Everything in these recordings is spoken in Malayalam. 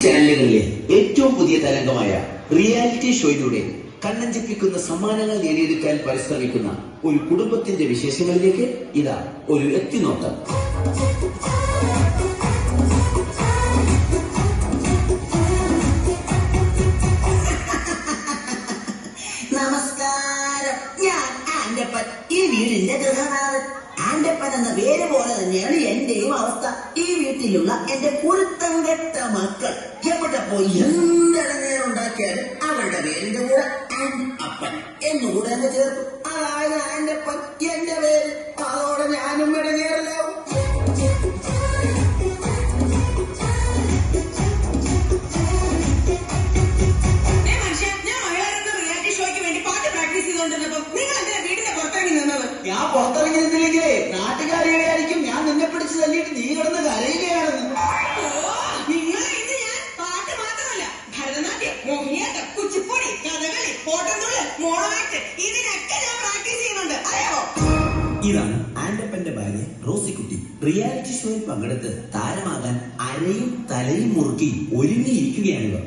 ചാനലുകളിലെ ഏറ്റവും പുതിയ തരംഗമായ റിയാലിറ്റി ഷോയിലൂടെ കണ്ണഞ്ചിപ്പിക്കുന്ന സമ്മാനങ്ങൾ നേടിയെടുക്കാൻ പരിശ്രമിക്കുന്ന ഒരു കുടുംബത്തിന്റെ വിശേഷങ്ങളിലേക്ക് ഇതാ ഒരു എത്തിനോട്ടം. നമസ്കാരം, ഞാൻ ആൻഡപ്പൻ, ഈ വീടിന്റെ ഗൃഹനാഥൻ. ആൻഡപ്പൻ എന്ന പേര് പോലെ തന്നെയാണ് എന്റെയും അവസ്ഥ. ഈ വീട്ടിലുള്ള എന്റെ കുരുത്തം കെട്ട മക്കൾ എവിടെ പോയി എന്തിടങ്ങേറുണ്ടാക്കിയാലും അവരുടെ പേരിന്റെ കൂടെ ആൻഡപ്പൻ എന്നുകൂടെ അങ്ങ് ചേർക്കും. അതായത് ആൻഡപ്പൻ എന്റെ പേര്. അതോടെ ഞാനും ഇടങ്ങേറില്ലാവും. ഞാൻ പുറത്തിറങ്ങി നിന്നില്ലെങ്കിലേ നാട്ടുകാരിയായിരിക്കും ഞാൻ നിന്നെ പിടിച്ച് തല്ലിയിട്ട് നീ കിടന്ന് കരയുകയാണെന്ന്. പാട്ട് മാത്രമല്ല, ഭരതനാട്യം, മോഹിനിയാട്ടം, കുച്ചിപ്പുടി, കഥകളി, ഓട്ടംതുള്ളൽ, മോണോആക്ട്, ഇതിനൊക്കെ ഞാൻ പ്രാക്ടീസ് ചെയ്യുന്നുണ്ട്, അറിയാമോ? ഇതാണ് ആൻഡപ്പന്റെ ഭാര്യ റോസിക്കുട്ടി. റിയാലിറ്റി ഷോയിൽ പങ്കെടുത്ത് താരമാകാൻ അരയും തലയും മുറുക്കി ഒരുങ്ങിയിരിക്കുകയാണിവർ.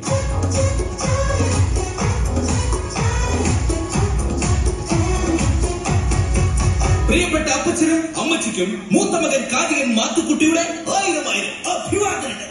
പ്രിയപ്പെട്ട അപ്പച്ചനും അമ്മച്ചിക്കും മൂത്ത മകൻ കാതികൻ മാത്തുക്കുട്ടിയുടെ 1000 അഭിവാദനങ്ങൾ.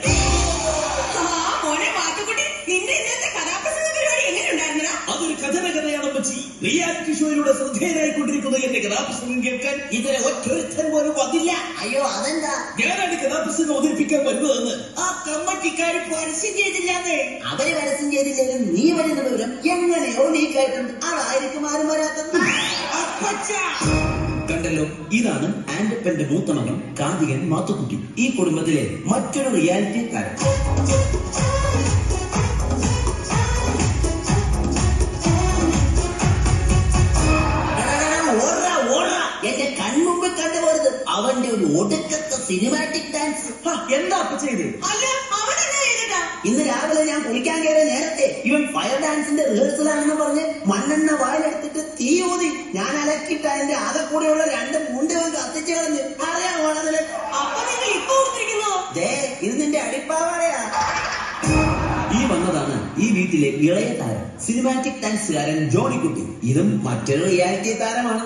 അതൊരു കഥയാണ് അമ്മച്ചി. റിയാലിറ്റി ഷോയിലൂടെ ശ്രദ്ധേയനായിക്കൊണ്ടിരിക്കുന്ന എന്റെ കഥാപ്രസംഗം കേൾക്കാൻ ഇതുവരെ ഒറ്റൊരുത്തൻ പോലും വന്നില്ല. അയ്യോ, അതെന്താ? ഞാനാണ് കഥാപ്രസംഗം അവതരിപ്പിക്കാൻ വരുന്നതെന്ന് ആ കമ്മറ്റിക്കാര് പരസ്യം ചെയ്തില്ലാതെ. അവര് പരസ്യം ചെയ്തില്ലെങ്കിലും നീ വരുന്ന വിവരം എങ്ങനെയോ നീ കേട്ടുണ്ട്. അതായിരിക്കും ആരും വരാത്തത്. കണ്ടല്ലോ, ഇതാണ് ആൻഡപ്പന്റെ മൂത്ത മകൻ കാതികൻ മാത്തുക്കുട്ടി, ഈ കുടുംബത്തിലെ മറ്റൊരു റിയാലിറ്റി താരം. എന്റെ കൺമുമ്പ് കണ്ടുപോരുത് അവന്റെ ഒരു ഒടുക്കത്തെ സിനിമാറ്റിക് ഡാൻസ്. എന്താ അപ്പ ചെയ്ത്? ഇന്ന് രാവിലെ ഞാൻ കുളിക്കാൻ കയറിയ നേരത്തെ ഇവൻ ഫയർ ഡാൻസിന്റെ റിഹേഴ്സലാണെന്ന് പറഞ്ഞ് മണ്ണെണ്ണ വായിലെടുത്തിട്ട് തീ ഊതി. ഞാൻ അലക്കിട്ട് അതിന്റെ ആകെ കൂടെയുള്ള 2 മുണ്ടവൻ കത്തിച്ചു കളഞ്ഞ്. അറിയാമോ നിനക്ക്? ഇത് നിന്റെ അടിപ്പാവറയാ. ഈ വന്നതാണ് ഈ വീട്ടിലെ ഇളയ താരം, സിനിമാറ്റിക് ഡാൻസുകാരൻ ജോണിക്കുട്ടി. ഇതും മറ്റൊരു റിയാലിറ്റി താരമാണ്.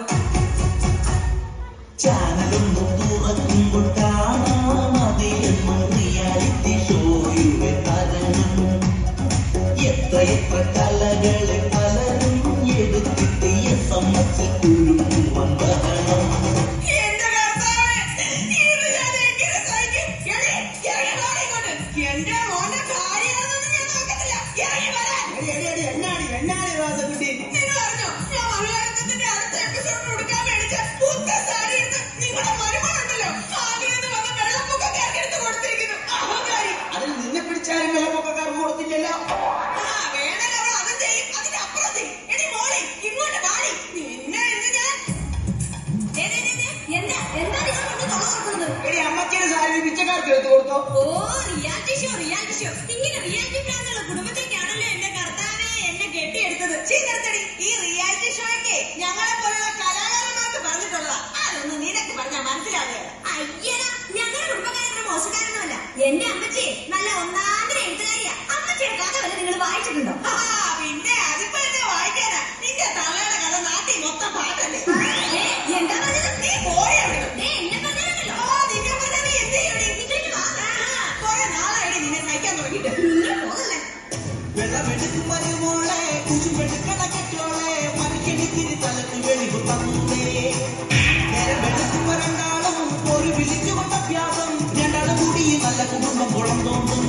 ചാനലൊന്നും തുറക്കുമ്പോൾ കാണാം അതിലെന്ന് റിയാലിറ്റി ഷോയുടെ തരണം. എത്ര കലകളെ പലരും എടുത്തിട്ട് SMS കുരുക്കുവാൻ വരണം. എന്നാണ് വാസക്കുട്ടി? അതിൽ നിന്നെ പിടിച്ചാലും വെള്ളപ്പൊക്കക്കാർക്ക് കൊടുത്തില്ലല്ലോ. അമ്മച്ചിയുടെ സാരി പിച്ചക്കാർക്ക് എടുത്തു കൊടുത്തോ? റിയാലിറ്റി ഷോ ഇങ്ങനെ റിയാലിറ്റി പ്ലാനുള്ള കുടുംബത്തേക്കാണല്ലോ എന്റെ കർത്താവേ എന്നെ കെട്ടിയെടുത്തത്. ഈ റിയാലിറ്റി ഷോയ്ക്ക് ഞങ്ങളെ പോലുള്ള കലാകാരന്മാർക്ക് പറഞ്ഞിട്ടുള്ളതാ. അതൊന്നും നിനക്ക് പറഞ്ഞാൽ മനസ്സിലാവുക. അയ്യടാ, ഞങ്ങളുടെ കുടുംബക്കാരൊന്നും മോശക്കാരൊന്നുമല്ല. എന്റെ അമ്മച്ചി നല്ല ഒന്നാന്തര എഴുത്തുകാരിയാ. അമ്മച്ചിയുടെ കഥ വല്ല നിങ്ങൾ വായിച്ചിട്ടുണ്ടോ? പിന്നെ അതിപ്പോ എന്നെ വായിക്കാനാ? നിന്റെ തള്ളയുടെ കഥ നാട്ടിൽ മൊത്തം പാട്ടല്ലേ. എന്താ പറഞ്ഞത്? നീ പോയവിടെ എന്നെ പറഞ്ഞല്ലോ. നിന്നെ പറഞ്ഞ നീ എന്ത് ചെയ്യണേ? കുറെ നാളായി നിന്നെ സഹിക്കാൻ തുടങ്ങിയിട്ട്. പോകല്ലേ? വെള്ളമെടുക്കും മരുമോളെ കുശുമെടുക്കണ കെട്ടോളെ മറിക്കെടുത്തിരി തലക്ക് വെളിവ് തന്നേ. നേരമെടുക്കും രണ്ടാളും ഒരു വിളിച്ചു കൊണ്ട വ്യാപം. രണ്ടാളും കൂടി നല്ല കുടുംബം കുളം തോന്നും.